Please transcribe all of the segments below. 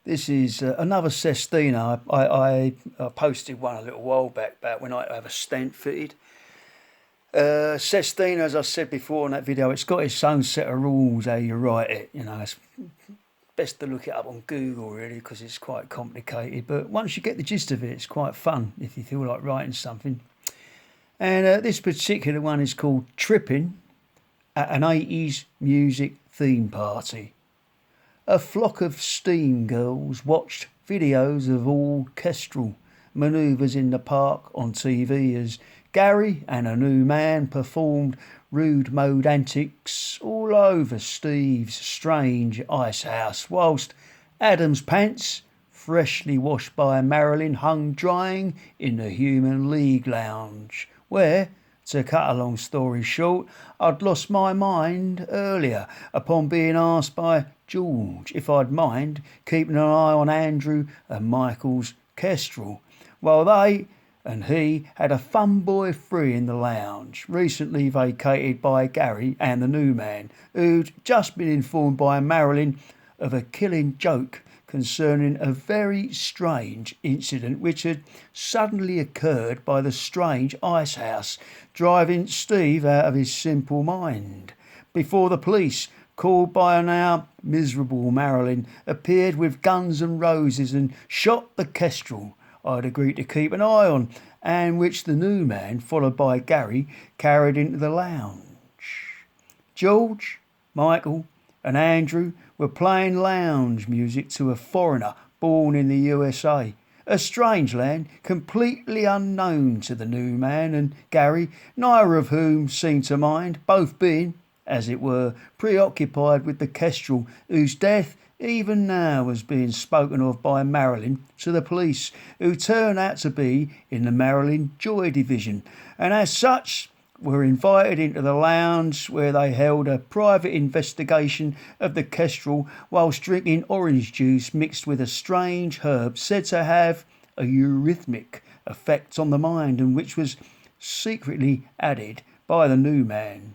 This is another Sestina. I posted one a little while back about when I have a stent fitted. Sestina, as I said before in that video, it's got its own set of rules how you write it. You know, it's best to look it up on Google really because it's quite complicated. But once you get the gist of it, it's quite fun if you feel like writing something. And this particular one is called Tripping at an 80s music theme party. A flock of steam girls watched videos of orchestral manoeuvres in the park on TV as Gary and a new man performed rude mode antics all over Steve's strange ice house, whilst Adam's pants, freshly washed by Marilyn, hung drying in the Human League lounge, where, to cut a long story short, I'd lost my mind earlier upon being asked by George if I'd mind keeping an eye on Andrew and Michael's kestrel, while they and he had a fun boy free in the lounge, recently vacated by Gary and the new man, who'd just been informed by Marilyn of a killing joke concerning a very strange incident which had suddenly occurred by the strange ice house, driving Steve out of his simple mind, before the police, called by a now miserable Marilyn, appeared with guns and roses and shot the kestrel I'd agreed to keep an eye on, and which the new man, followed by Gary, carried into the lounge. George, Michael and Andrew were playing lounge music to a foreigner born in the USA, a strange land completely unknown to the new man and Gary, neither of whom seemed to mind, both being, as it were, preoccupied with the kestrel whose death even now was being spoken of by Marilyn to the police, who turned out to be in the Marilyn Joy Division, and as such were invited into the lounge where they held a private investigation of the kestrel whilst drinking orange juice mixed with a strange herb said to have a eurythmic effect on the mind and which was secretly added by the new man.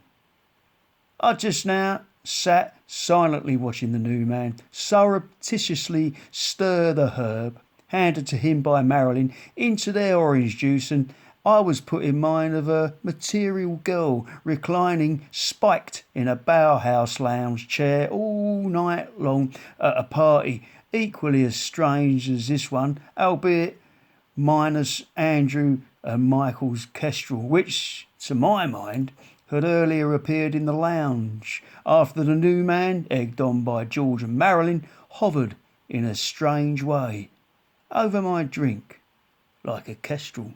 I just now sat silently watching the new man surreptitiously stir the herb, handed to him by Marilyn, into their orange juice, and I was put in mind of a material girl reclining spiked in a Bauhaus lounge chair all night long at a party equally as strange as this one, albeit minus Andrew and Michael's kestrel, which, to my mind, had earlier appeared in the lounge after the new man, egged on by George and Marilyn, hovered in a strange way over my drink like a kestrel.